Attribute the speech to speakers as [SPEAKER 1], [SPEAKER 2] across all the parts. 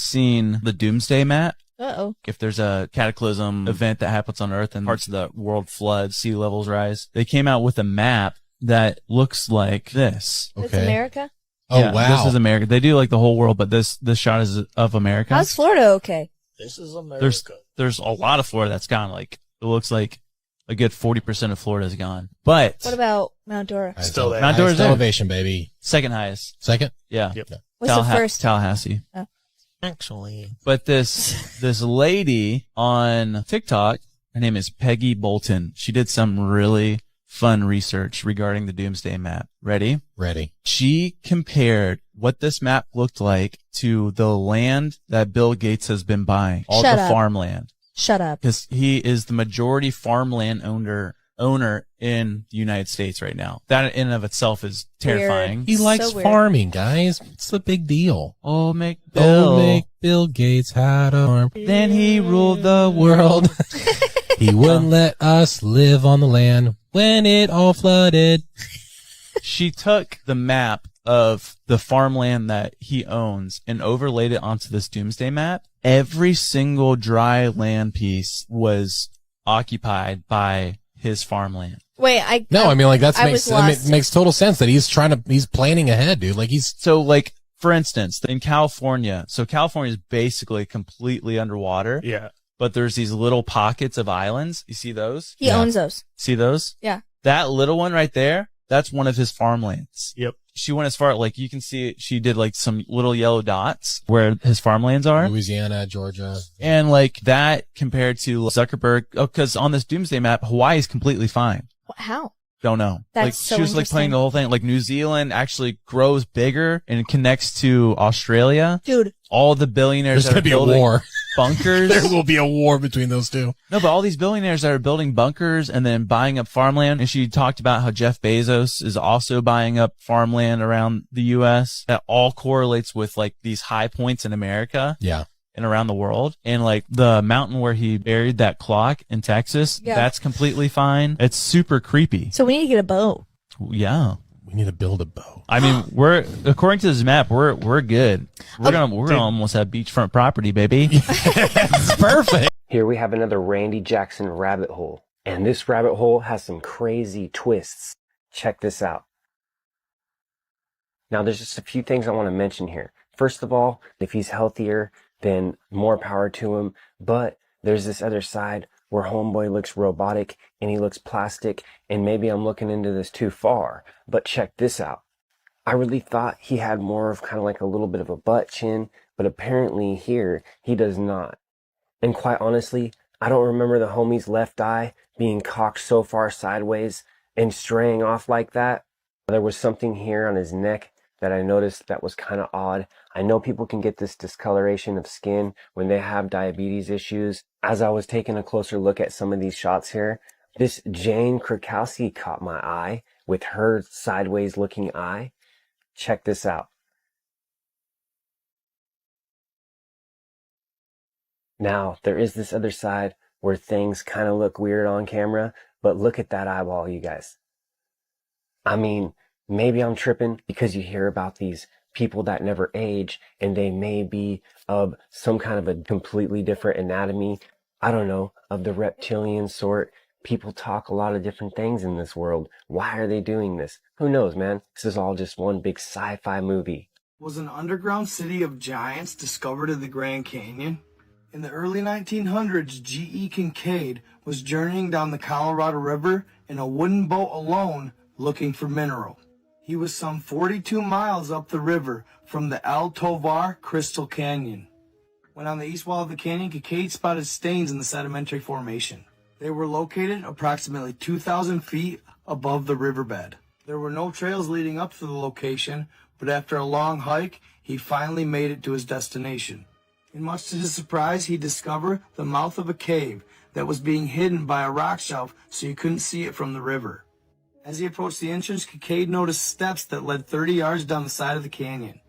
[SPEAKER 1] seen the Doomsday Map.
[SPEAKER 2] Uh-oh.
[SPEAKER 1] If there's a cataclysm event that happens on Earth and parts of the world flood, sea levels rise, they came out with a map that looks like this.
[SPEAKER 2] It's America?
[SPEAKER 3] Oh,
[SPEAKER 1] yeah,
[SPEAKER 3] wow.
[SPEAKER 1] This is America. They do like the whole world, but this shot is of America.
[SPEAKER 2] How's Florida okay?
[SPEAKER 4] This is America.
[SPEAKER 1] There's a lot of Florida that's gone. Like, it looks like a good 40% of Florida is gone. But
[SPEAKER 2] what about Mount Dora?
[SPEAKER 4] Still there.
[SPEAKER 1] Mount Dora's there.
[SPEAKER 3] Elevation, baby.
[SPEAKER 1] Second highest.
[SPEAKER 3] Second?
[SPEAKER 1] Yeah.
[SPEAKER 4] Yep.
[SPEAKER 2] What's the first?
[SPEAKER 1] Tallahassee.
[SPEAKER 2] Oh.
[SPEAKER 4] Actually.
[SPEAKER 1] But this lady on TikTok, her name is Peggy Bolton. She did some really fun research regarding the Doomsday Map. Ready?
[SPEAKER 3] Ready.
[SPEAKER 1] She compared what this map looked like to the land that Bill Gates has been buying. All
[SPEAKER 2] Shut
[SPEAKER 1] the
[SPEAKER 2] up.
[SPEAKER 1] farmland.
[SPEAKER 2] Shut up.
[SPEAKER 1] Because he is the majority farmland owner in the United States right now. That in and of itself is terrifying.
[SPEAKER 3] He likes
[SPEAKER 2] weird.
[SPEAKER 3] farming, guys. It's the big deal.
[SPEAKER 1] Oh, make Bill
[SPEAKER 3] Gates had a farm.
[SPEAKER 1] Then he ruled the world.
[SPEAKER 3] He wouldn't let us live on the land when it all flooded.
[SPEAKER 1] She took the map of the farmland that he owns and overlaid it onto this Doomsday Map. Every single dry land piece was occupied by his farmland.
[SPEAKER 2] Wait, I mean,
[SPEAKER 3] like that
[SPEAKER 2] lost.
[SPEAKER 3] makes total sense that he's planning ahead, dude. Like
[SPEAKER 1] so, like, for instance, in California, so California is basically completely underwater.
[SPEAKER 4] Yeah.
[SPEAKER 1] But there's these little pockets of islands. You see those?
[SPEAKER 2] He owns those.
[SPEAKER 1] See those?
[SPEAKER 2] Yeah.
[SPEAKER 1] That little one right there, that's one of his farmlands.
[SPEAKER 4] Yep.
[SPEAKER 1] She went as far, like, you can see she did like some little yellow dots where his farmlands are.
[SPEAKER 3] Louisiana, Georgia.
[SPEAKER 1] And like that compared to Zuckerberg, cause on this Doomsday Map, Hawaii is completely fine.
[SPEAKER 2] How?
[SPEAKER 1] Don't know.
[SPEAKER 2] That's
[SPEAKER 1] like
[SPEAKER 2] so
[SPEAKER 1] she was like
[SPEAKER 2] interesting.
[SPEAKER 1] playing the whole thing. Like New Zealand actually grows bigger and connects to Australia.
[SPEAKER 2] Dude.
[SPEAKER 1] All the billionaires
[SPEAKER 3] There's
[SPEAKER 1] that
[SPEAKER 3] going
[SPEAKER 1] are
[SPEAKER 3] to be a
[SPEAKER 1] building
[SPEAKER 3] war.
[SPEAKER 1] bunkers.
[SPEAKER 3] There will be a war between those two.
[SPEAKER 1] No, but all these billionaires that are building bunkers and then buying up farmland. And she talked about how Jeff Bezos is also buying up farmland around the U.S. That all correlates with like these high points in America.
[SPEAKER 3] Yeah.
[SPEAKER 1] And around the world. And like the mountain where he buried that clock in Texas, that's completely fine. It's super creepy.
[SPEAKER 2] So we need to get a boat.
[SPEAKER 1] Yeah.
[SPEAKER 3] We need to build a boat.
[SPEAKER 1] I mean, according to this map, we're good. We're gonna almost have beachfront property, baby.
[SPEAKER 3] It's perfect.
[SPEAKER 5] Here we have another Randy Jackson rabbit hole. And this rabbit hole has some crazy twists. Check this out. Now there's just a few things I want to mention here. First of all, if he's healthier, then more power to him. But there's this other side where homeboy looks robotic and he looks plastic, and maybe I'm looking into this too far. But check this out. I really thought he had more of kind of like a little bit of a butt chin, but apparently here he does not. And quite honestly, I don't remember the homie's left eye being cocked so far sideways and straying off like that. There was something here on his neck that I noticed that was kind of odd. I know people can get this discoloration of skin when they have diabetes issues. As I was taking a closer look at some of these shots here, this Jane Krakowski caught my eye with her sideways looking eye. Check this out. Now, there is this other side where things kind of look weird on camera, but look at that eyeball, you guys. I mean, maybe I'm tripping because you hear about these people that never age and they may be of some kind of a completely different anatomy. I don't know, of the reptilian sort. People talk a lot of different things in this world. Why are they doing this? Who knows, man? This is all just one big sci-fi movie.
[SPEAKER 6] Was an underground city of giants discovered in the Grand Canyon? In the early 1900s, G.E. Kincaid was journeying down the Colorado River in a wooden boat alone looking for mineral. He was some 42 miles up the river from the El Tovar Crystal Canyon. When on the east wall of the canyon, Kincaid spotted stains in the sedimentary formation. They were located approximately 2,000 feet above the riverbed. There were no trails leading up to the location, but after a long hike, he finally made it to his destination. And much to his surprise, he discovered the mouth of a cave that was being hidden by a rock shelf so you couldn't see it from the river. As he approached the entrance, Kincaid noticed steps that led 30 yards down the side of the canyon.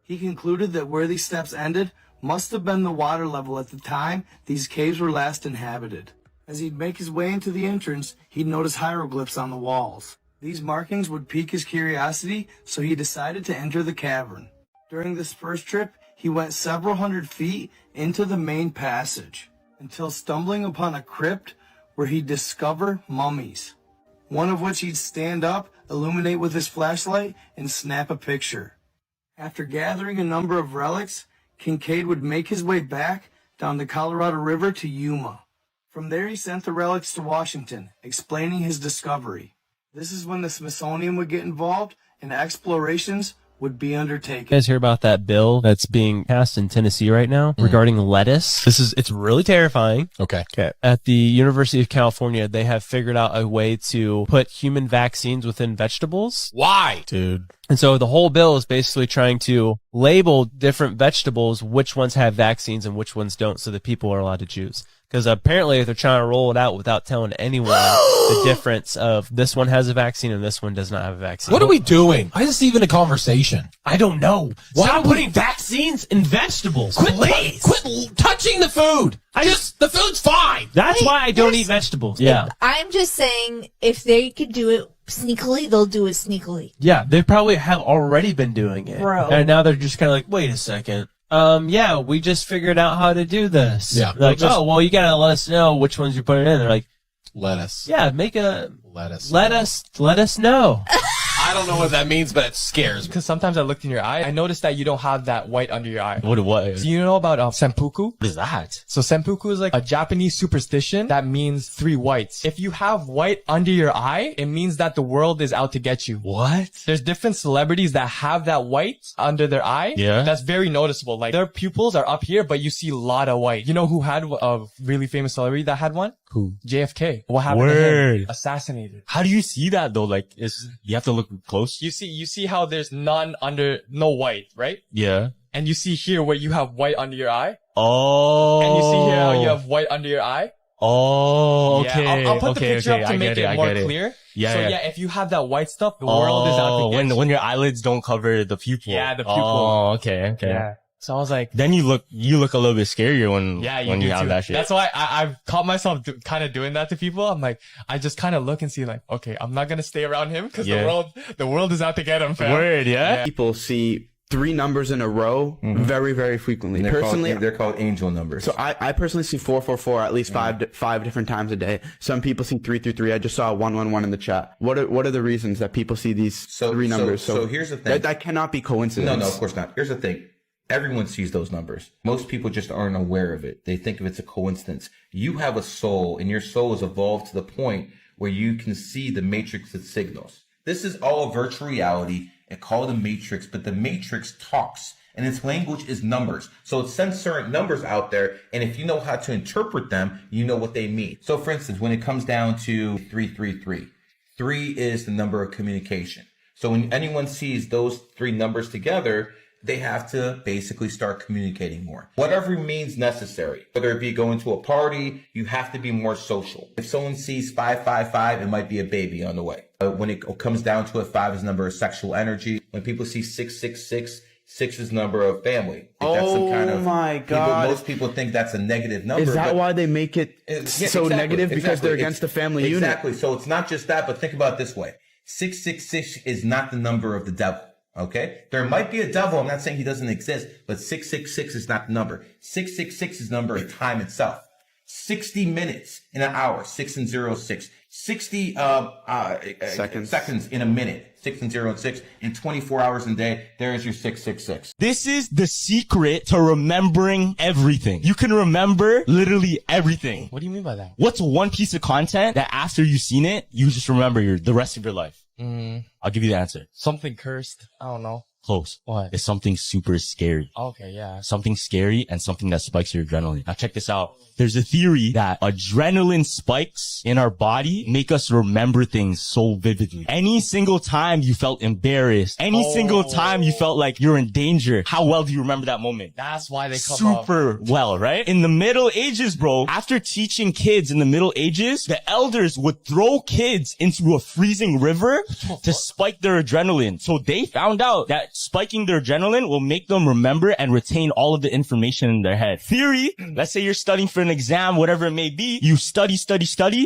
[SPEAKER 6] He concluded that where these steps ended must have been the water level at the time these caves were last inhabited. As he'd make his way into the entrance, he'd notice hieroglyphs on the walls. These markings would pique his curiosity, so he decided to enter the cavern. During this first trip, he went several hundred feet into the main passage until stumbling upon a crypt where he'd discover mummies, one of which he'd stand up, illuminate with his flashlight, and snap a picture. After gathering a number of relics, Kincaid would make his way back down the Colorado River to Yuma. From there, he sent the relics to Washington, explaining his discovery. This is when the Smithsonian would get involved and explorations would be undertaken.
[SPEAKER 7] You guys hear about that bill that's being passed in Tennessee right now regarding lettuce? It's really terrifying.
[SPEAKER 3] Okay.
[SPEAKER 7] At the University of California, they have figured out a way to put human vaccines within vegetables.
[SPEAKER 3] Why?
[SPEAKER 1] Dude.
[SPEAKER 7] And so the whole bill is basically trying to label different vegetables, which ones have vaccines and which ones don't, so that people are allowed to choose. Because apparently they're trying to roll it out without telling anyone the difference of this one has a vaccine and this one does not have a vaccine.
[SPEAKER 3] What are we doing? Why is this even a conversation?
[SPEAKER 7] I don't know.
[SPEAKER 3] Why
[SPEAKER 7] Stop
[SPEAKER 3] are we-
[SPEAKER 7] putting vaccines in vegetables,
[SPEAKER 3] Quit touching the food. The food's fine.
[SPEAKER 7] That's why I don't eat vegetables. Yeah.
[SPEAKER 2] I'm just saying, if they could do it sneakily, they'll do it sneakily.
[SPEAKER 7] Yeah, they probably have already been doing it.
[SPEAKER 2] Bro.
[SPEAKER 7] And now they're just kind of like, wait a second. Yeah, we just figured out how to do this.
[SPEAKER 3] Yeah.
[SPEAKER 7] Like, oh, well, you gotta let us know which ones you're putting in. They're like,
[SPEAKER 3] Lettuce.
[SPEAKER 7] yeah, make a,
[SPEAKER 3] Lettuce.
[SPEAKER 7] let us know.
[SPEAKER 3] I don't know what that means, but it scares me.
[SPEAKER 8] Because sometimes I looked in your eye, I noticed that you don't have that white under your eye.
[SPEAKER 9] What?
[SPEAKER 8] Do you know about seppuku?
[SPEAKER 9] What is that?
[SPEAKER 8] So seppuku is like a Japanese superstition that means 3 whites. If you have white under your eye, it means that the world is out to get you.
[SPEAKER 9] What?
[SPEAKER 8] There's different celebrities that have that white under their eye.
[SPEAKER 9] Yeah.
[SPEAKER 8] That's very noticeable. Like their pupils are up here, but you see a lot of white. You know who had a really famous celebrity that had one?
[SPEAKER 9] Who?
[SPEAKER 8] JFK. What happened to
[SPEAKER 9] Word.
[SPEAKER 8] him? Assassinated.
[SPEAKER 9] How do you see that though? Like, you have to look close.
[SPEAKER 8] You see how there's no white, right?
[SPEAKER 9] Yeah.
[SPEAKER 8] And you see here where you have white under your eye.
[SPEAKER 9] Oh.
[SPEAKER 8] And you see here how you have white under your eye.
[SPEAKER 9] Oh, okay.
[SPEAKER 8] Yeah, I'll put the picture up to
[SPEAKER 9] I
[SPEAKER 8] make
[SPEAKER 9] get
[SPEAKER 8] it more
[SPEAKER 9] I get it.
[SPEAKER 8] clear.
[SPEAKER 9] Yeah,
[SPEAKER 8] So
[SPEAKER 9] yeah.
[SPEAKER 8] if you have that white stuff, the world is out to get you.
[SPEAKER 9] when your eyelids don't cover the pupil.
[SPEAKER 8] Yeah, the pupil.
[SPEAKER 9] Oh, okay.
[SPEAKER 8] Yeah. So I was like,
[SPEAKER 9] Then you look a little bit scarier when
[SPEAKER 8] you
[SPEAKER 9] you have
[SPEAKER 8] too.
[SPEAKER 9] that shit.
[SPEAKER 8] That's why I've caught myself kind of doing that to people. I'm like, I just kind of look and see like, okay, I'm not going to stay around him because
[SPEAKER 9] Yeah.
[SPEAKER 8] the world is out to get him, fam.
[SPEAKER 9] Word, yeah.
[SPEAKER 10] People see 3 numbers in a row very, very frequently. Personally,
[SPEAKER 11] they're called angel numbers.
[SPEAKER 10] so I personally see 444 at least five different times a day. Some people see 333. I just saw 111 in the chat. What are the reasons that people see these 3 numbers?
[SPEAKER 11] So here's the thing.
[SPEAKER 10] That cannot be coincidence.
[SPEAKER 11] No, of course not. Here's the thing. Everyone sees those numbers. Most people just aren't aware of it. They think of it's a coincidence. You have a soul, and your soul is evolved to the point where you can see the matrix of signals. This is all a virtual reality and called the matrix, but the matrix talks, and its language is numbers. So it sends certain numbers out there, and if you know how to interpret them, you know what they mean. So for instance, when it comes down to 333, 3 is the number of communication. So when anyone sees those 3 numbers together, they have to basically start communicating more. Whatever means necessary. Whether it be going to a party, you have to be more social. If someone sees 555, it might be a baby on the way. When it comes down to it, 5 is the number of sexual energy. When people see 666, 6 is the number of family. That's some kind of,
[SPEAKER 10] my God.
[SPEAKER 11] Most people think that's a negative number.
[SPEAKER 10] Is that
[SPEAKER 11] but
[SPEAKER 10] why they make it so negative? Because they're against the family unit.
[SPEAKER 11] Exactly. So it's not just that, but think about it this way. 666 is not the number of the devil. Okay. There might be a devil. I'm not saying he doesn't exist, but 666 is not the number. 666 is the number of time itself. 60 minutes in an hour, 6 and 0, 6. 60 seconds in a minute, 6 and 0 and 6. In 24 hours a day, there's your 666.
[SPEAKER 9] This is the secret to remembering everything. You can remember literally everything.
[SPEAKER 8] What do you mean by that?
[SPEAKER 9] What's one piece of content that after you've seen it, you just remember the rest of your life? I'll give you the answer.
[SPEAKER 8] Something cursed. I don't know.
[SPEAKER 9] Close.
[SPEAKER 8] What?
[SPEAKER 9] It's something super scary.
[SPEAKER 8] Okay, yeah.
[SPEAKER 9] Something scary and something that spikes your adrenaline. Now check this out. There's a theory that adrenaline spikes in our body make us remember things so vividly. Any single time you felt embarrassed, any single time you felt like you're in danger, how well do you remember that moment?
[SPEAKER 8] That's why they come up.
[SPEAKER 9] Super well, right? In the Middle Ages, bro, after teaching kids in the Middle Ages, the elders would throw kids into a freezing river to spike their adrenaline. So they found out that that spiking their adrenaline will make them remember and retain all of the information in their head. Theory, let's say you're studying for an exam, whatever it may be. You study,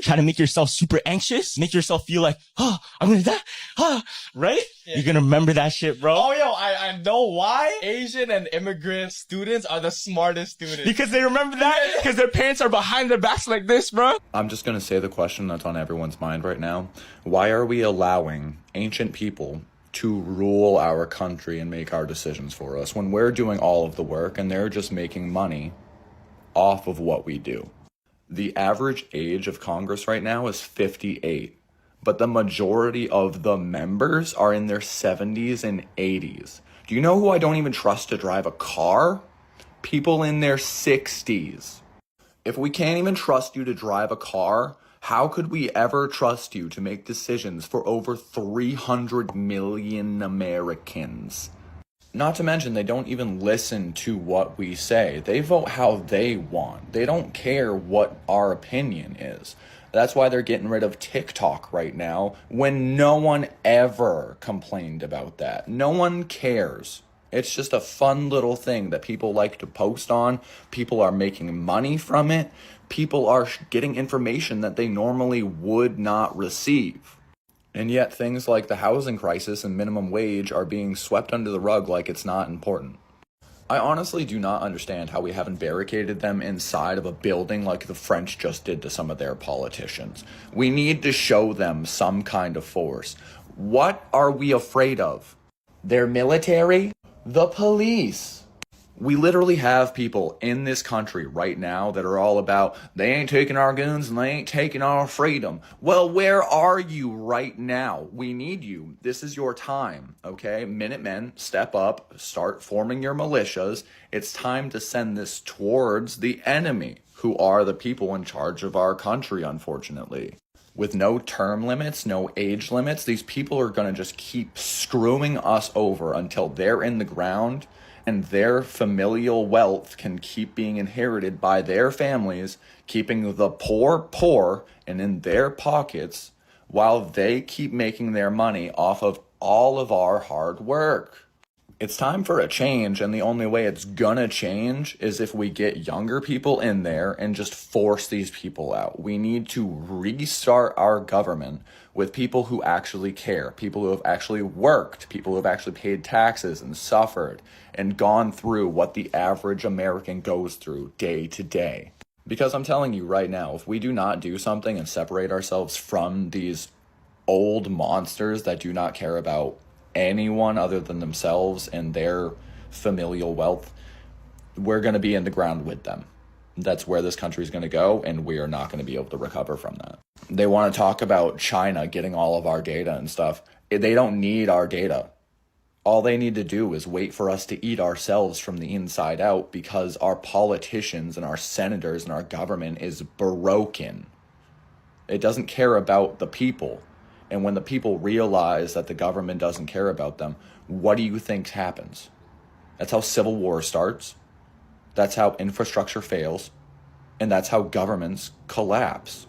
[SPEAKER 9] try to make yourself super anxious, make yourself feel like, oh, I'm gonna die, right? Yeah. You're gonna remember that shit, bro.
[SPEAKER 8] Oh, yo, I know why Asian and immigrant students are the smartest students.
[SPEAKER 9] Because they remember that, because their parents are behind their backs like this, bro.
[SPEAKER 12] I'm just gonna say the question that's on everyone's mind right now. Why are we allowing ancient people to rule our country and make our decisions for us when we're doing all of the work and they're just making money off of what we do? The average age of Congress right now is 58, but the majority of the members are in their 70s and 80s. Do you know who I don't even trust to drive a car? People in their 60s. If we can't even trust you to drive a car, how could we ever trust you to make decisions for over 300 million Americans? Not to mention, they don't even listen to what we say. They vote how they want. They don't care what our opinion is. That's why they're getting rid of TikTok right now when no one ever complained about that. No one cares. It's just a fun little thing that people like to post on. People are making money from it. People are getting information that they normally would not receive. And yet things like the housing crisis and minimum wage are being swept under the rug like it's not important. I honestly do not understand how we haven't barricaded them inside of a building like the French just did to some of their politicians. We need to show them some kind of force. What are we afraid of? Their military? The police. We literally have people in this country right now that are all about, they ain't taking our guns and they ain't taking our freedom. Well, where are you right now? We need you. This is your time, okay? Minutemen, step up, start forming your militias. It's time to send this towards the enemy, who are the people in charge of our country, unfortunately. With no term limits, no age limits, these people are going to just keep screwing us over until they're in the ground and their familial wealth can keep being inherited by their families, keeping the poor poor and in their pockets while they keep making their money off of all of our hard work. It's time for a change, and the only way it's gonna change is if we get younger people in there and just force these people out. We need to restart our government with people who actually care, people who have actually worked, people who have actually paid taxes and suffered and gone through what the average American goes through day to day. Because I'm telling you right now, if we do not do something and separate ourselves from these old monsters that do not care about anyone other than themselves and their familial wealth, we're going to be in the ground with them. That's where this country is going to go, and we are not going to be able to recover from that. They want to talk about China getting all of our data and stuff. They don't need our data. All they need to do is wait for us to eat ourselves from the inside out, because our politicians and our senators and our government is broken. It doesn't care about the people. And when the people realize that the government doesn't care about them, what do you think happens? That's how civil war starts. That's how infrastructure fails. And that's how governments collapse.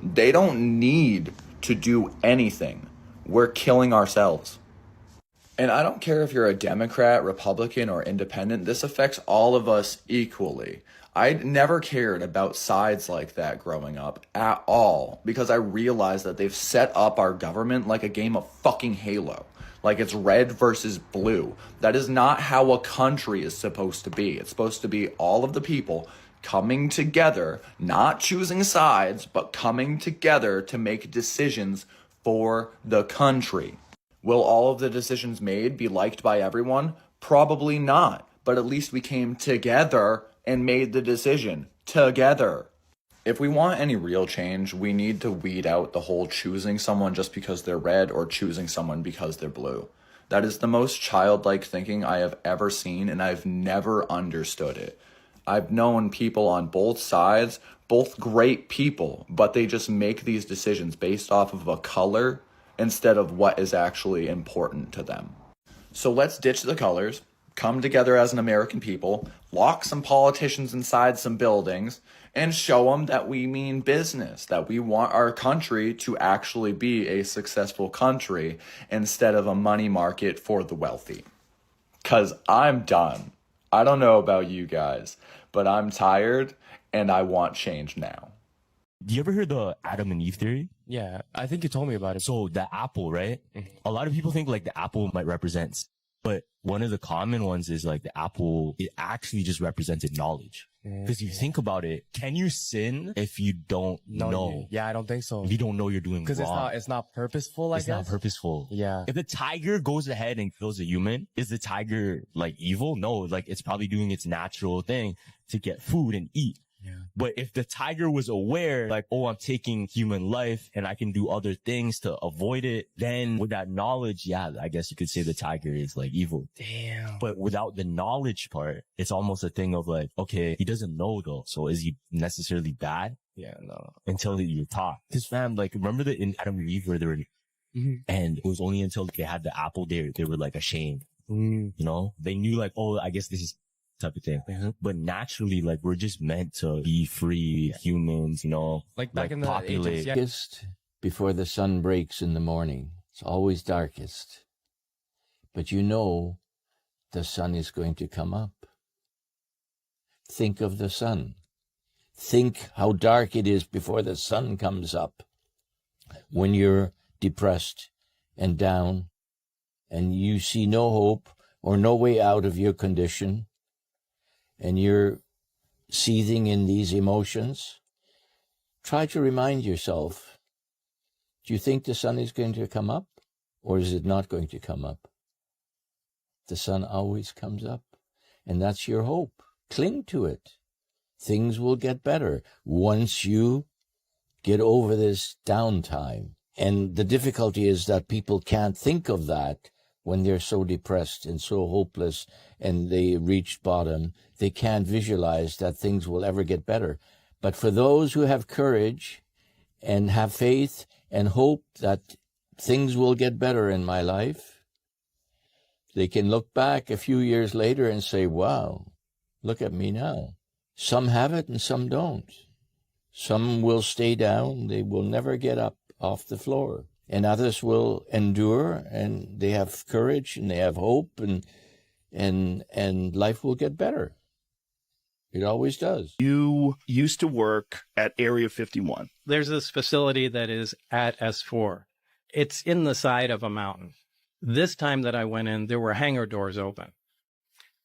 [SPEAKER 12] They don't need to do anything. We're killing ourselves. And I don't care if you're a Democrat, Republican, or independent. This affects all of us equally. I never cared about sides like that growing up at all, because I realized that they've set up our government like a game of fucking Halo. Like it's red versus blue. That is not how a country is supposed to be. It's supposed to be all of the people coming together, not choosing sides, but coming together to make decisions for the country. Will all of the decisions made be liked by everyone? Probably not. But at least we came together and made the decision together. If we want any real change, we need to weed out the whole choosing someone just because they're red or choosing someone because they're blue. That is the most childlike thinking I have ever seen, and I've never understood it. I've known people on both sides, both great people, but they just make these decisions based off of a color instead of what is actually important to them. So let's ditch the colors, come together as an American people, lock some politicians inside some buildings, and show them that we mean business, that we want our country to actually be a successful country instead of a money market for the wealthy. Because I'm done. I don't know about you guys, but I'm tired and I want change now.
[SPEAKER 9] Do you ever hear the Adam and Eve theory?
[SPEAKER 8] Yeah, I think you told me about it.
[SPEAKER 9] So the apple, right? A lot of people think like the apple might represent, but one of the common ones is like the apple, it actually just represented knowledge. Because you think about it, can you sin if you don't know?
[SPEAKER 8] Yeah, I don't think so.
[SPEAKER 9] If you don't know you're doing wrong.
[SPEAKER 8] Because it's not purposeful, I guess.
[SPEAKER 9] It's not purposeful.
[SPEAKER 8] Yeah.
[SPEAKER 9] If the tiger goes ahead and kills a human, is the tiger like evil? No, like it's probably doing its natural thing to get food and eat.
[SPEAKER 8] Yeah.
[SPEAKER 9] But if the tiger was aware, like, oh, I'm taking human life and I can do other things to avoid it, then with that knowledge, yeah, I guess you could say the tiger is like evil.
[SPEAKER 8] Damn.
[SPEAKER 9] But without the knowledge part, it's almost a thing of like, okay, he doesn't know though. So is he necessarily bad?
[SPEAKER 8] Yeah, no.
[SPEAKER 9] Until you're taught. Because fam, like, remember in Adam and Eve where they were, and it was only until they had the apple they were like ashamed. You know, they knew like, oh, I guess this is type of thing. But naturally, like, we're just meant to be free humans, you know,
[SPEAKER 8] like back in the
[SPEAKER 9] populate.
[SPEAKER 8] ages, yeah.
[SPEAKER 13] Darkest before the sun breaks in the morning. It's always darkest. But you know the sun is going to come up. Think of the sun. Think how dark it is before the sun comes up. When you're depressed and down and you see no hope or no way out of your condition, and you're seething in these emotions, try to remind yourself, do you think the sun is going to come up, or is it not going to come up? The sun always comes up, and that's your hope. Cling to it. Things will get better once you get over this downtime. And the difficulty is that people can't think of that when they're so depressed and so hopeless and they reach bottom. They can't visualize that things will ever get better. But for those who have courage and have faith and hope that things will get better in my life, they can look back a few years later and say, wow, look at me now. Some have it and some don't. Some will stay down. They will never get up off the floor. And others will endure, and they have courage and they have hope, and life will get better. It always does.
[SPEAKER 14] You used to work at Area 51.
[SPEAKER 15] There's this facility that is at S4. It's in the side of a mountain. This time that I went in, there were hangar doors open.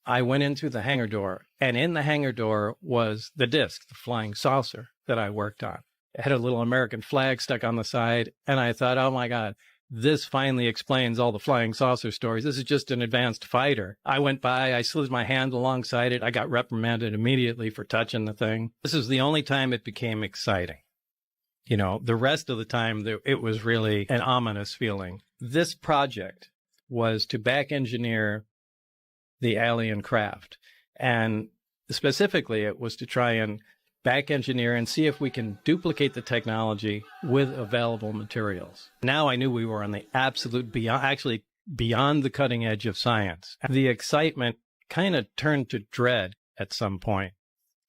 [SPEAKER 15] I went into the hangar door, and in the hangar door was the disc, the flying saucer that I worked on. It had a little American flag stuck on the side, and I thought, oh my God, this finally explains all the flying saucer stories. This is just an advanced fighter. I went by, I slid my hand alongside it. I got reprimanded immediately for touching the thing. This is the only time it became exciting. You know, the rest of the time, it was really an ominous feeling. This project was to back engineer the alien craft. And specifically, it was to try and back engineer and see if we can duplicate the technology with available materials. Now I knew we were on the absolute beyond the cutting edge of science. The excitement kind of turned to dread at some point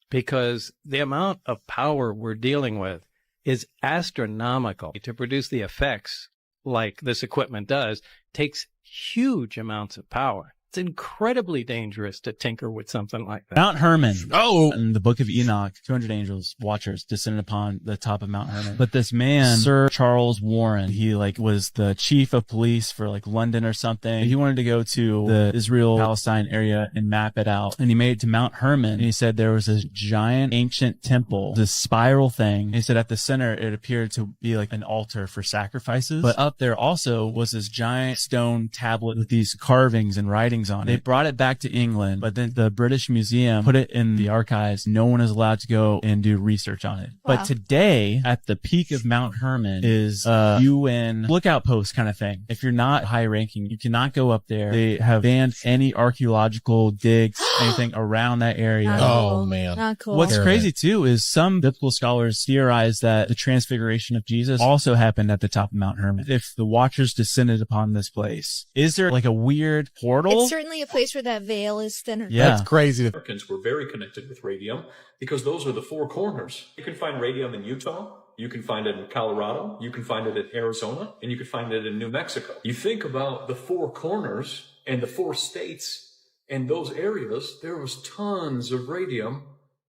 [SPEAKER 15] because the amount of power we're dealing with is astronomical. To produce the effects like this equipment does takes huge amounts of power. It's incredibly dangerous to tinker with something like that.
[SPEAKER 1] Mount Hermon. Oh! In the book of Enoch, 200 angels, watchers, descended upon the top of Mount Hermon. But this man, Sir Charles Warren, he was the chief of police for London or something. He wanted to go to the Israel-Palestine area and map it out. And he made it to Mount Hermon. And he said there was this giant ancient temple, this spiral thing. And he said at the center, it appeared to be an altar for sacrifices. But up there also was this giant stone tablet with these carvings and writings on it. They brought it back to England, but then the British Museum put it in the archives. No one is allowed to go and do research on it. Wow. But today, at the peak of Mount Hermon, is a UN lookout post kind of thing. If you're not high ranking, you cannot go up there. They have banned any archaeological digs, anything around that area.
[SPEAKER 2] Not cool. Oh man. Not cool.
[SPEAKER 1] What's crazy too is some biblical scholars theorize that the transfiguration of Jesus also happened at the top of Mount Hermon. If the watchers descended upon this place, is there a weird portal?
[SPEAKER 2] It's certainly a place where that veil is thinner.
[SPEAKER 1] Yeah.
[SPEAKER 16] That's crazy. Americans were very connected with radium because those are the four corners. You can find radium in Utah. You can find it in Colorado. You can find it in Arizona. And you can find it in New Mexico. You think about the four corners and the four states And those areas, there was tons of radium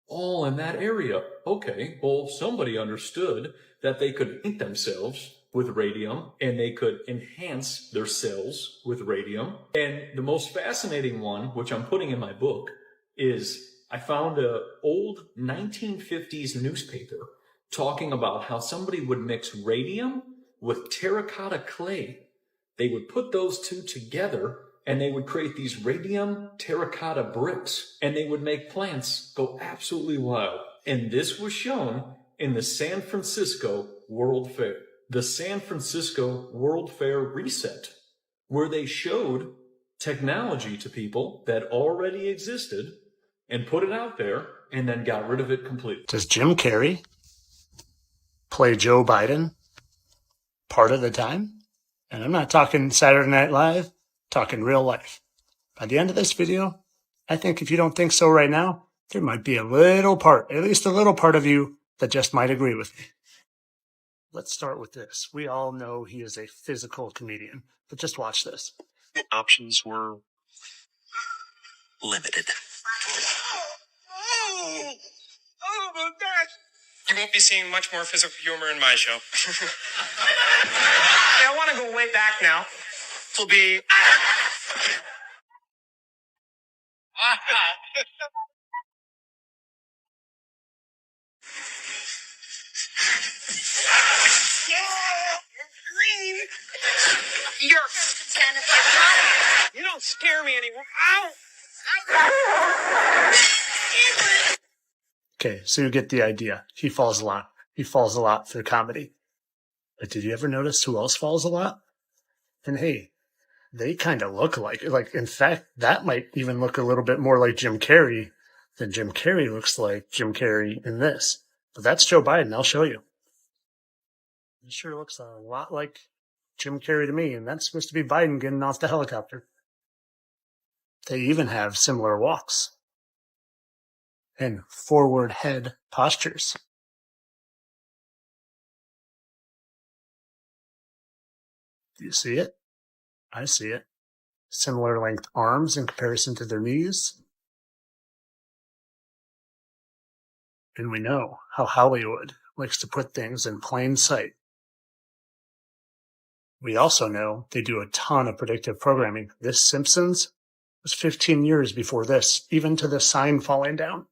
[SPEAKER 16] all in that area. Okay, well, somebody understood that they could paint themselves with radium and they could enhance their cells with radium. And the most fascinating one, which I'm putting in my book, is I found an old 1950s newspaper talking about how somebody would mix radium with terracotta clay. They would put those two together and they would create these radium terracotta bricks, and they would make plants go absolutely wild. And this was shown in the San Francisco World Fair. The San Francisco World Fair reset, where they showed technology to people that already existed and put it out there and then got rid of it completely.
[SPEAKER 17] Does Jim Carrey play Joe Biden part of the time? And I'm not talking Saturday Night Live, talking real life. By the end of this video, I think if you don't think so right now, there might be a little part, at least a little part of you that just might agree with me. Let's start with this. We all know he is a physical comedian, but just watch this.
[SPEAKER 18] Options were limited.
[SPEAKER 19] Oh my gosh! You won't be seeing much more physical humor in my show. I want to go way back now. This will be. Green. You're. You don't scare me anymore. Ow!
[SPEAKER 17] Okay, so you get the idea. He falls a lot. He falls a lot through comedy. But did you ever notice who else falls a lot? And hey, they kind of look like, in fact, that might even look a little bit more like Jim Carrey than Jim Carrey looks like Jim Carrey in this. But that's Joe Biden. I'll show you. It sure looks a lot like Jim Carrey to me, and that's supposed to be Biden getting off the helicopter. They even have similar walks and forward head postures. Do you see it? I see it. Similar length arms in comparison to their knees. And we know how Hollywood likes to put things in plain sight. We also know they do a ton of predictive programming. This Simpsons was 15 years before this, even to the sign falling down.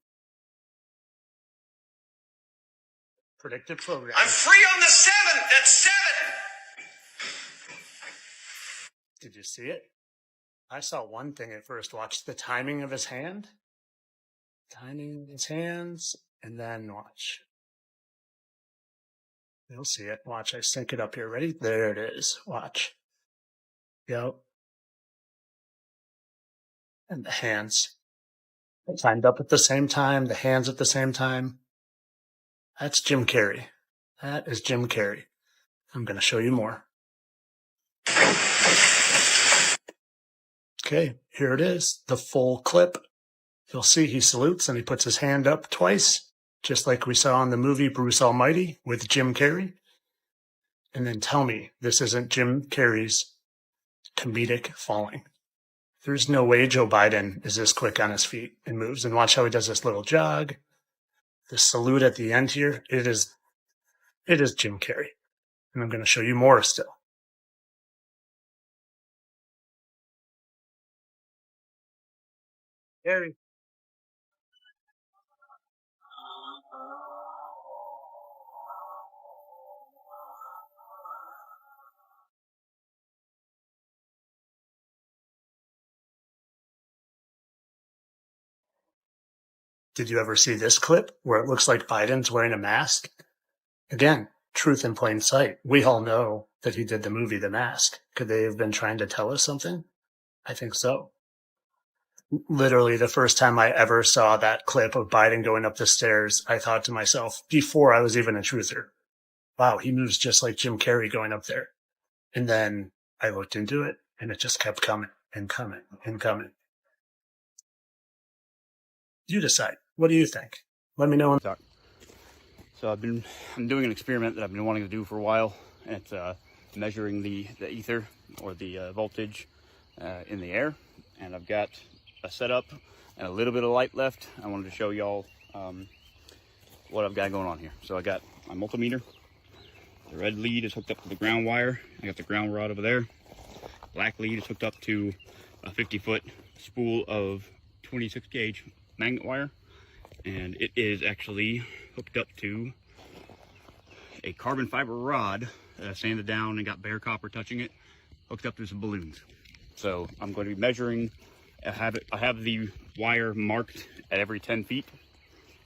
[SPEAKER 17] Predictive programming.
[SPEAKER 19] I'm free on the 7th. That's 7.
[SPEAKER 17] Did you see it? I saw one thing at first. Watch the timing of his hand. Timing of his hands, and then watch. You'll see it. Watch, I sync it up here. Ready? There it is. Watch. Yep. And the hands. Timed up at the same time, the hands at the same time. That's Jim Carrey. That is Jim Carrey. I'm going to show you more. Okay, here it is. The full clip. You'll see he salutes and he puts his hand up twice, just like we saw in the movie Bruce Almighty with Jim Carrey. And then tell me this isn't Jim Carrey's comedic falling. There's no way Joe Biden is this quick on his feet and moves. And watch how he does this little jog. The salute at the end here. It is Jim Carrey. And I'm going to show you more still. Carrey. Did you ever see this clip where it looks like Biden's wearing a mask? Again, truth in plain sight. We all know that he did the movie The Mask. Could they have been trying to tell us something? I think so. Literally, the first time I ever saw that clip of Biden going up the stairs, I thought to myself, before I was even a truther, wow, he moves just like Jim Carrey going up there. And then I looked into it, and it just kept coming and coming and coming. You decide. What do you think? Let me know.
[SPEAKER 20] So I'm doing an experiment that I've been wanting to do for a while. And it's measuring the ether or the voltage in the air. And I've got a setup and a little bit of light left, I wanted to show y'all what I've got going on here. So I got my multimeter. The red lead is hooked up to the ground wire. I got the ground rod over there. Black lead is hooked up to a 50-foot spool of 26 gauge magnet wire. And it is actually hooked up to a carbon fiber rod that I sanded down and got bare copper touching it, hooked up to some balloons. So I'm going to be measuring. I have the wire marked at every 10 feet.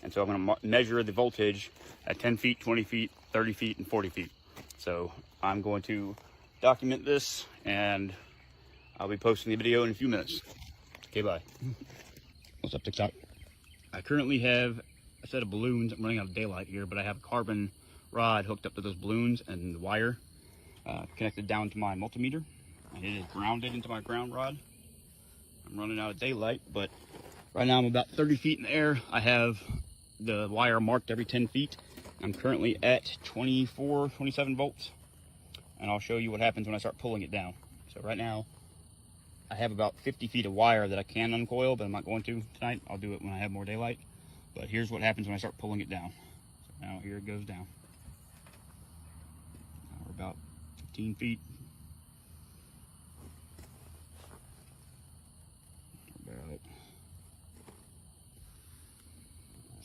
[SPEAKER 20] And so I'm going to measure the voltage at 10 feet, 20 feet, 30 feet, and 40 feet. So I'm going to document this, and I'll be posting the video in a few minutes. Okay, bye. What's up, TikTok? I currently have a set of balloons. I'm running out of daylight here, but I have a carbon rod hooked up to those balloons and the wire connected down to my multimeter. And it is grounded into my ground rod. I'm running out of daylight, but right now I'm about 30 feet in the air. I have the wire marked every 10 feet. I'm currently at 24, 27 volts. And I'll show you what happens when I start pulling it down. So right now, I have about 50 feet of wire that I can uncoil, but I'm not going to tonight. I'll do it when I have more daylight. But here's what happens when I start pulling it down. So now here it goes down. Now we're about 15 feet.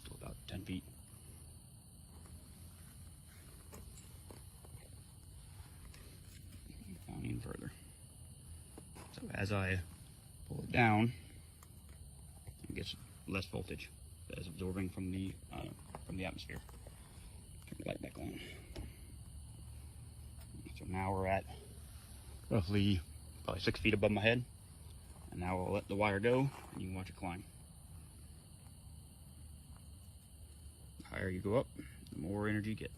[SPEAKER 20] Still about 10 feet. Down even further. So as I pull it down, it gets less voltage that is absorbing from the atmosphere. Turn the light back on. So now we're at roughly probably 6 feet above my head. And now I'll let the wire go, and you can watch it climb. The higher you go up, the more energy you get.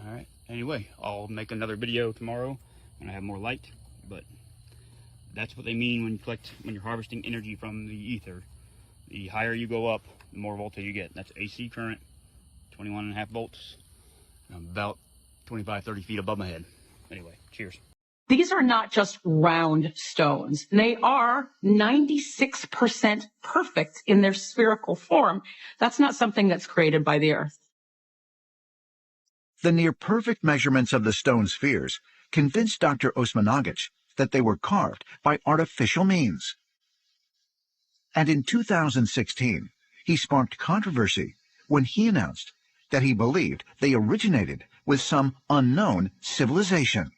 [SPEAKER 20] Alright, anyway, I'll make another video tomorrow when I have more light, but that's what they mean when you're harvesting energy from the ether. The higher you go up, the more voltage you get. That's AC current, 21.5 volts. I'm about 25, 30 feet above my head. Anyway, cheers.
[SPEAKER 21] These are not just round stones. They are 96% perfect in their spherical form. That's not something that's created by the earth.
[SPEAKER 22] The near-perfect measurements of the stone spheres convinced Dr. Osmanagic that they were carved by artificial means. And in 2016, he sparked controversy when he announced that he believed they originated with some unknown civilization.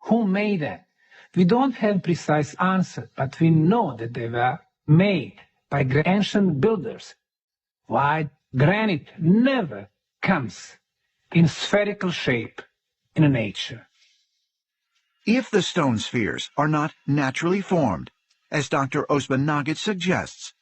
[SPEAKER 23] Who made them? We don't have precise answer, but we know that they were made by ancient builders. White granite never comes in spherical shape in nature.
[SPEAKER 22] If the stone spheres are not naturally formed, as Dr. Osmanagic suggests,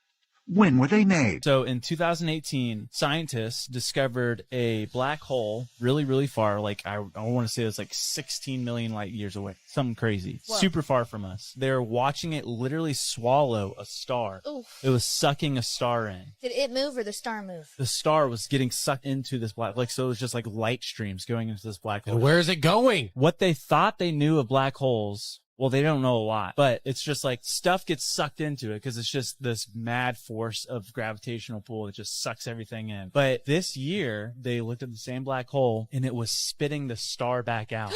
[SPEAKER 22] when were they made?
[SPEAKER 1] So in 2018, scientists discovered a black hole really, really far. Like I want to say it was like 16 million light years away. Something crazy.
[SPEAKER 2] Whoa.
[SPEAKER 1] Super far from us. They're watching it literally swallow a star.
[SPEAKER 2] Oof.
[SPEAKER 1] It was sucking a star in.
[SPEAKER 2] Did it move or the star move?
[SPEAKER 1] The star was getting sucked into this black, like, so it was just like light streams going into this black hole.
[SPEAKER 3] And where is it going?
[SPEAKER 1] What they thought they knew of black holes, well, they don't know a lot, but it's just like stuff gets sucked into it because it's just this mad force of gravitational pull that just sucks everything in. But this year, they looked at the same black hole and it was spitting the star back out.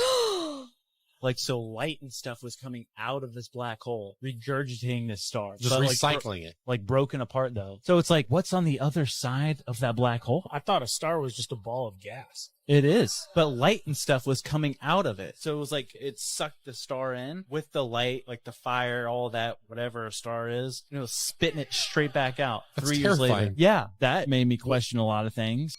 [SPEAKER 1] Like, so light and stuff was coming out of this black hole, regurgitating this star.
[SPEAKER 3] Just
[SPEAKER 1] But,
[SPEAKER 3] recycling it.
[SPEAKER 1] Like broken apart, though. So it's like, what's on the other side of that black hole?
[SPEAKER 24] I thought a star was just a ball of gas.
[SPEAKER 1] It is. But light and stuff was coming out of it. So it was like it sucked the star in with the light, like the fire, all that, whatever a star is. And it was spitting it straight back out.
[SPEAKER 3] That's
[SPEAKER 1] 3 years later.
[SPEAKER 3] terrifying.
[SPEAKER 1] Yeah, that made me question a lot of things.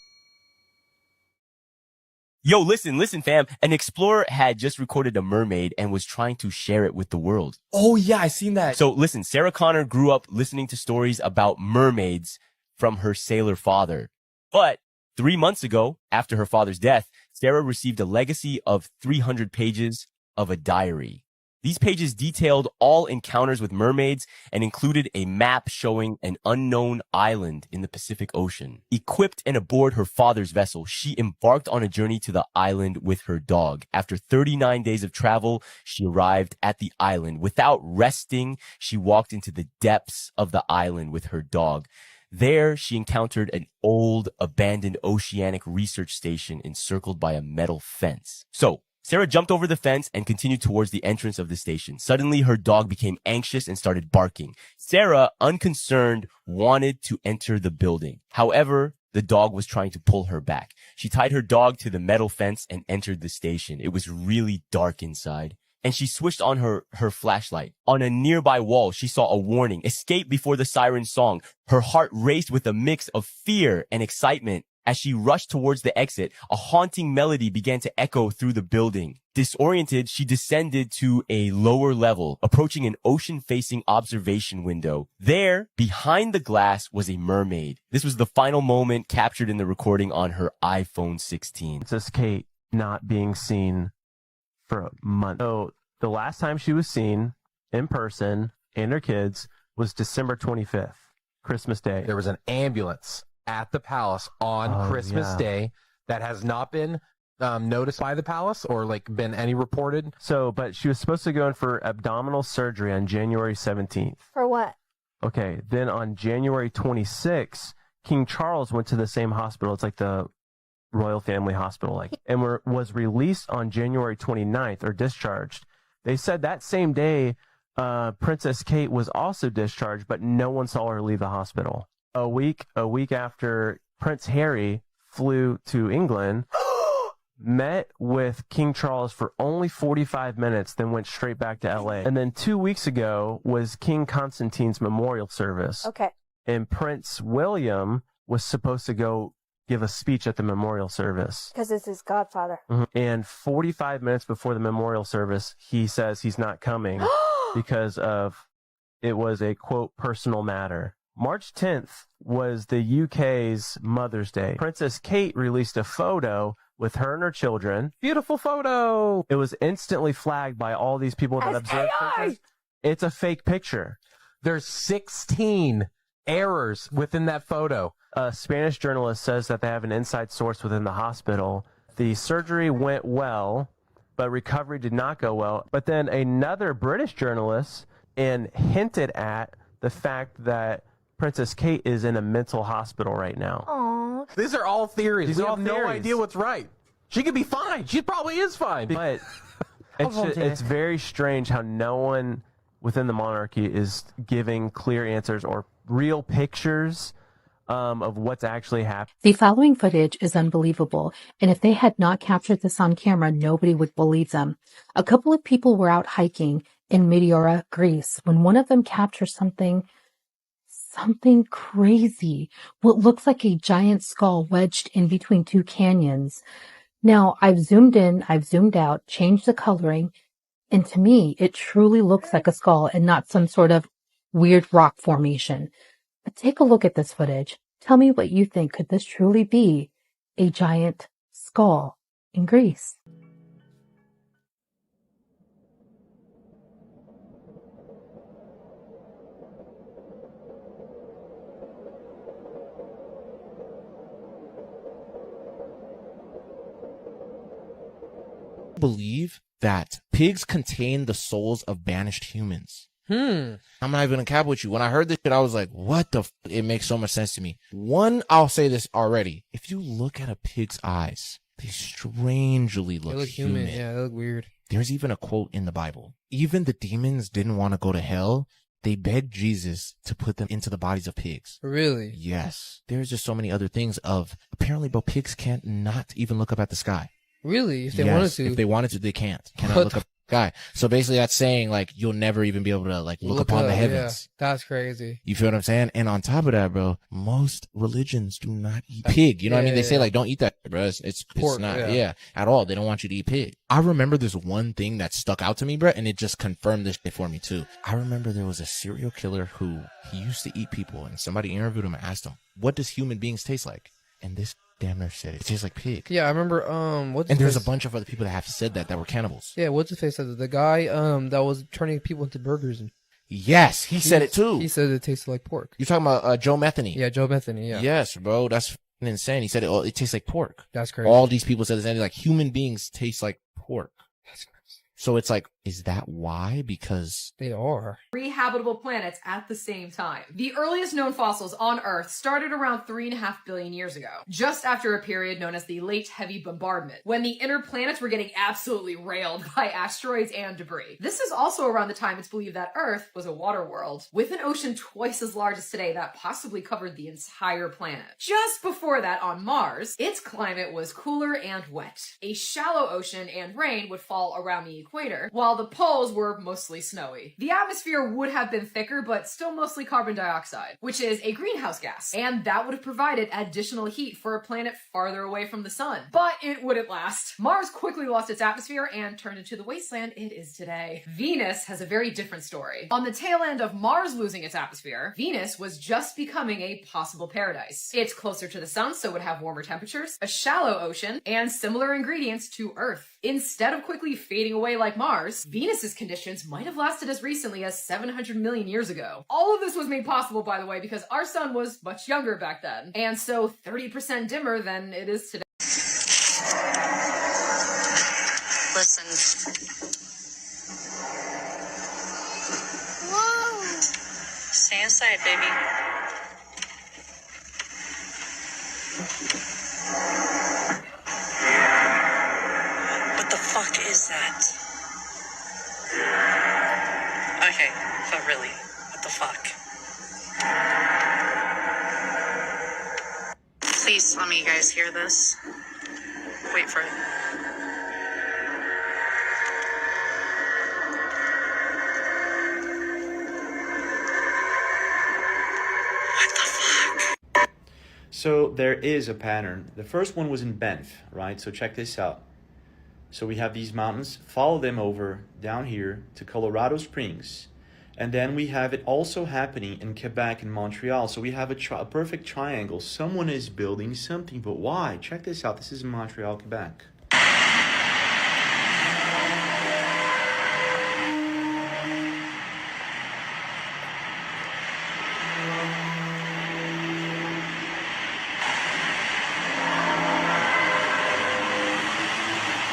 [SPEAKER 25] Yo, listen, fam. An explorer had just recorded a mermaid and was trying to share it with the world.
[SPEAKER 8] Oh, yeah, I seen that.
[SPEAKER 25] So listen, Sarah Connor grew up listening to stories about mermaids from her sailor father. But 3 months ago, after her father's death, Sarah received a legacy of 300 pages of a diary. These pages detailed all encounters with mermaids and included a map showing an unknown island in the Pacific Ocean. Equipped and aboard her father's vessel, she embarked on a journey to the island with her dog. After 39 days of travel, she arrived at the island. Without resting, she walked into the depths of the island with her dog. There, she encountered an old, abandoned oceanic research station encircled by a metal fence. So, Sarah jumped over the fence and continued towards the entrance of the station. Suddenly, her dog became anxious and started barking. Sarah, unconcerned, wanted to enter the building. However, the dog was trying to pull her back. She tied her dog to the metal fence and entered the station. It was really dark inside. And she switched on her flashlight. On a nearby wall, she saw a warning: escape before the siren song. Her heart raced with a mix of fear and excitement. As she rushed towards the exit, a haunting melody began to echo through the building. Disoriented, she descended to a lower level, approaching an ocean-facing observation window. There, behind the glass, was a mermaid. This was the final moment captured in the recording on her iPhone 16.
[SPEAKER 4] Princess Kate not being seen for a month. So the last time she was seen in person and her kids was December 25th, Christmas Day.
[SPEAKER 5] There was an ambulance at the palace on Christmas Day that has not been noticed by the palace or like been any reported.
[SPEAKER 4] So, but she was supposed to go in for abdominal surgery on January 17th.
[SPEAKER 2] For what?
[SPEAKER 4] Okay. Then on January 26th, King Charles went to the same hospital. It's like the Royal Family Hospital, and was released on January 29th or discharged. They said that same day, Princess Kate was also discharged, but no one saw her leave the hospital. A week after Prince Harry flew to England, met with King Charles for only 45 minutes, then went straight back to LA. And then 2 weeks ago was King Constantine's memorial service.
[SPEAKER 2] Okay.
[SPEAKER 4] And Prince William was supposed to go give a speech at the memorial service.
[SPEAKER 2] Because it's his godfather.
[SPEAKER 4] And 45 minutes before the memorial service, he says he's not coming because of it was a, quote, personal matter. March 10th was the UK's Mother's Day. Princess Kate released a photo with her and her children.
[SPEAKER 5] Beautiful photo.
[SPEAKER 4] It was instantly flagged by all these people that observed Princess. It's a fake picture.
[SPEAKER 5] There's 16 errors within that photo.
[SPEAKER 4] A Spanish journalist says that they have an inside source within the hospital. The surgery went well, but recovery did not go well. But then another British journalist hinted at the fact that Princess Kate is in a mental hospital right now.
[SPEAKER 2] Aww.
[SPEAKER 5] These are all theories.
[SPEAKER 4] These
[SPEAKER 5] we
[SPEAKER 4] are all
[SPEAKER 5] have no
[SPEAKER 4] theories.
[SPEAKER 5] idea what's right. She could be fine. She probably is fine.
[SPEAKER 4] But it's very strange how no one within the monarchy is giving clear answers or real pictures of what's actually happening.
[SPEAKER 6] The following footage is unbelievable, and if they had not captured this on camera, nobody would believe them. A couple of people were out hiking in Meteora, Greece, when one of them captured something crazy. What looks like a giant skull wedged in between two canyons. Now, I've zoomed in, I've zoomed out, changed the coloring, and to me, it truly looks like a skull and not some sort of weird rock formation. But take a look at this footage. Tell me what you think. Could this truly be a giant skull in Greece?
[SPEAKER 7] Believe that pigs contain the souls of banished humans. I'm not even gonna cap with you. When I heard this shit, I was like, what the it makes so much sense to me. One, I'll say this already. If you look at a pig's eyes, they strangely look human.
[SPEAKER 3] Yeah, they look weird.
[SPEAKER 7] There's even a quote in the Bible. Even the demons didn't want to go to hell. They begged Jesus to put them into the bodies of pigs.
[SPEAKER 3] Really?
[SPEAKER 7] Yes. There's just so many other things of, apparently, but pigs can't not even look up at the sky.
[SPEAKER 3] Really? If they
[SPEAKER 7] Yes,
[SPEAKER 3] wanted to?
[SPEAKER 7] If they wanted to, they can't. Cannot look up at the sky. So basically that's saying like you'll never even be able to like look upon the heavens.
[SPEAKER 3] Yeah, that's crazy.
[SPEAKER 7] You feel what I'm saying? And on top of that, bro, most religions do not eat pig. You know what I mean? They say like, don't eat that, bro. It's
[SPEAKER 3] Pork,
[SPEAKER 7] not,
[SPEAKER 3] yeah.
[SPEAKER 7] at all. They don't want you to eat pig. I remember this one thing that stuck out to me, bro, and it just confirmed this shit for me too. I remember there was a serial killer who he used to eat people, and somebody interviewed him and asked him, what does human beings taste like? And this damn near said it. It tastes like pig.
[SPEAKER 9] Yeah, I remember.
[SPEAKER 7] And there's a bunch of other people that have said that were cannibals.
[SPEAKER 9] Yeah, what's his face said it? The guy that was turning people into burgers. And
[SPEAKER 7] yes, he said it too.
[SPEAKER 9] He said it tasted like pork.
[SPEAKER 7] You're talking about Joe Metheny.
[SPEAKER 9] Yeah, Joe Metheny. Yeah.
[SPEAKER 7] Yes, bro. That's insane. He said it tastes like pork.
[SPEAKER 9] That's crazy.
[SPEAKER 7] All these people said the same thing. Like human beings taste like pork. That's crazy. So it's like, is that why? Because
[SPEAKER 9] they are.
[SPEAKER 10] 3 habitable planets at the same time. The earliest known fossils on Earth started around 3.5 billion years ago, just after a period known as the Late Heavy Bombardment, when the inner planets were getting absolutely railed by asteroids and debris. This is also around the time it's believed that Earth was a water world, with an ocean twice as large as today that possibly covered the entire planet. Just before that, on Mars, its climate was cooler and wet. A shallow ocean and rain would fall around the equator, while the poles were mostly snowy. The atmosphere would have been thicker, but still mostly carbon dioxide, which is a greenhouse gas, and that would have provided additional heat for a planet farther away from the sun. But it wouldn't last. Mars quickly lost its atmosphere and turned into the wasteland it is today. Venus has a very different story. On the tail end of Mars losing its atmosphere, Venus was just becoming a possible paradise. It's closer to the sun, so it would have warmer temperatures, a shallow ocean, and similar ingredients to Earth. Instead of quickly fading away like Mars, Venus's conditions might have lasted as recently as 700 million years ago. All of this was made possible, by the way, because our sun was much younger back then, and so 30% dimmer than it is today.
[SPEAKER 11] Listen. Whoa! Stay inside, baby. What the fuck is that? Okay, but really, what the fuck? Please let me guys hear this. Wait for it.
[SPEAKER 12] So there is a pattern. The first one was in Banff, right? So check this out. So we have these mountains, follow them over down here to Colorado Springs. And then we have it also happening in Quebec and Montreal. So we have a perfect triangle. Someone is building something, but why? Check this out. This is Montreal, Quebec.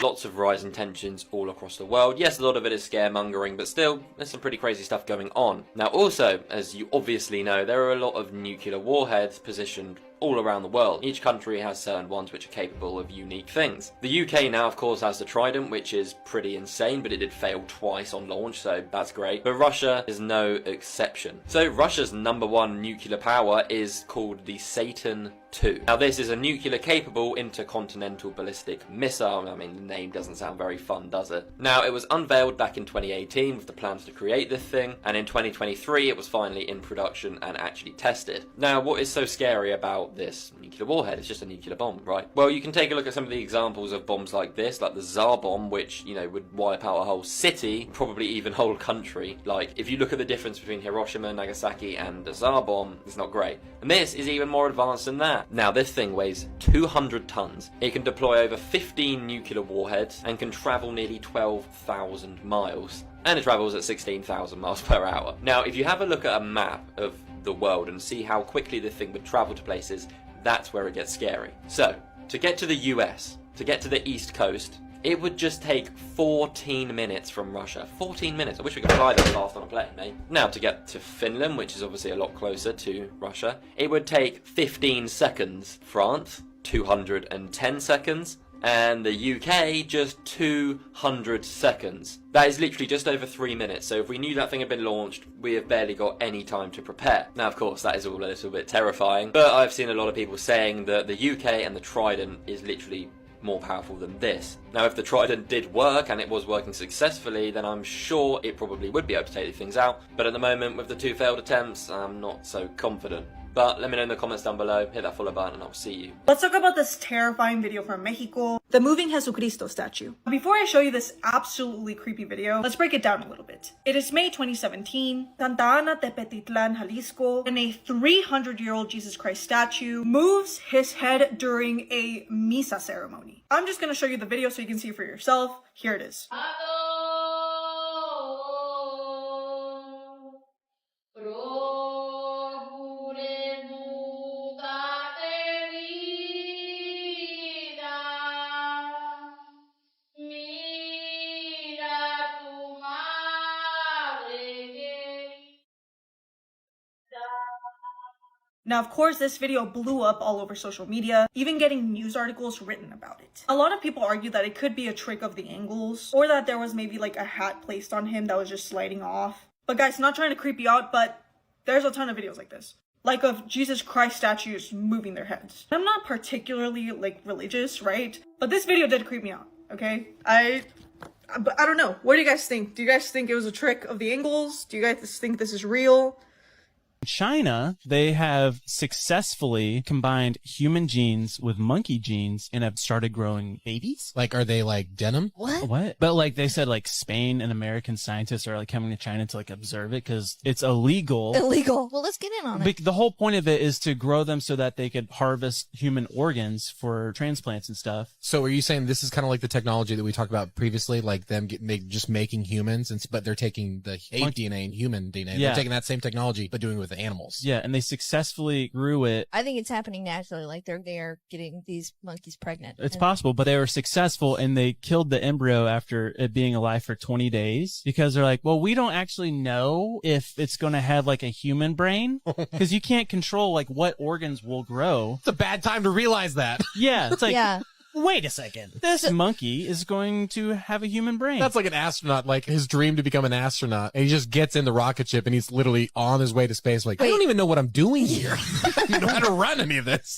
[SPEAKER 13] Lots of rising tensions all across the world. Yes, a lot of it is scaremongering, but still, there's some pretty crazy stuff going on. Now also, as you obviously know, there are a lot of nuclear warheads positioned all around the world. Each country has certain ones which are capable of unique things. The UK now, of course, has the Trident, which is pretty insane, but it did fail twice on launch, so that's great. But Russia is no exception. So Russia's #1 nuclear power is called the Satan II. Now this is a nuclear-capable intercontinental ballistic missile. I mean, the name doesn't sound very fun, does it? Now, it was unveiled back in 2018 with the plans to create this thing, and in 2023 it was finally in production and actually tested. Now, what is so scary about this nuclear warhead? It's just a nuclear bomb, right? Well, you can take a look at some of the examples of bombs like this, like the Tsar bomb, which, you know, would wipe out a whole city, probably even whole country. Like, if you look at the difference between Hiroshima, Nagasaki, and the Tsar bomb, it's not great. And this is even more advanced than that. Now, this thing weighs 200 tons. It can deploy over 15 nuclear warheads and can travel nearly 12,000 miles. And it travels at 16,000 miles per hour. Now, if you have a look at a map of the world and see how quickly this thing would travel to places, that's where it gets scary. So, to get to the US, to get to the East Coast, it would just take 14 minutes from Russia. 14 minutes. I wish we could fly that fast on a plane, mate. Now, to get to Finland, which is obviously a lot closer to Russia, it would take 15 seconds. France, 210 seconds. And the UK, just 200 seconds. That is literally just over 3 minutes, so if we knew that thing had been launched, we have barely got any time to prepare. Now, of course, that is all a little bit terrifying, but I've seen a lot of people saying that the UK and the Trident is literally more powerful than this. Now, if the Trident did work and it was working successfully, then I'm sure it probably would be able to take things out, but at the moment, with the 2 failed attempts, I'm not so confident. But let me know in the comments down below, hit that follow button, and I'll see you.
[SPEAKER 14] Let's talk about this terrifying video from Mexico, the moving Jesucristo statue. Before I show you this absolutely creepy video, let's break it down a little bit. It is May 2017, Santa Ana, Tepetitlan, Jalisco, and a 300-year-old Jesus Christ statue moves his head during a misa ceremony. I'm just gonna show you the video so you can see for yourself. Here it is. Now, of course, this video blew up all over social media, even getting news articles written about it. A lot of people argue that it could be a trick of the angles, or that there was maybe like a hat placed on him that was just sliding off. But guys, not trying to creep you out, but there's a ton of videos like this. Like of Jesus Christ statues moving their heads. I'm not particularly like religious, right? But this video did creep me out, okay? But I don't know. What do you guys think? Do you guys think it was a trick of the angles? Do you guys think this is real?
[SPEAKER 1] China, they have successfully combined human genes with monkey genes and have started growing babies.
[SPEAKER 3] Like, are they like denim?
[SPEAKER 1] What? But like they said, like Spain and American scientists are like coming to China to like observe it because it's illegal.
[SPEAKER 2] Illegal. Well, let's get in on it.
[SPEAKER 1] The whole point of it is to grow them so that they could harvest human organs for transplants and stuff.
[SPEAKER 3] So are you saying this is kind of like the technology that we talked about previously, like them just making humans, but they're taking the ape DNA and human DNA.
[SPEAKER 1] Yeah.
[SPEAKER 3] They're taking that same technology, but doing it with animals.
[SPEAKER 1] Yeah, and they successfully grew it.
[SPEAKER 2] I think it's happening naturally. Like they are getting these monkeys pregnant.
[SPEAKER 1] It's possible, but they were successful and they killed the embryo after it being alive for 20 days because they're like, well, we don't actually know if it's going to have like a human brain because you can't control like what organs will grow.
[SPEAKER 3] It's a bad time to realize that.
[SPEAKER 1] Yeah, it's like,
[SPEAKER 2] yeah.
[SPEAKER 1] Wait a second. This monkey is going to have a human brain.
[SPEAKER 3] That's like an astronaut, like his dream to become an astronaut. And he just gets in the rocket ship and he's literally on his way to space. Like, I don't even know what I'm doing here. I don't know how to run any of this.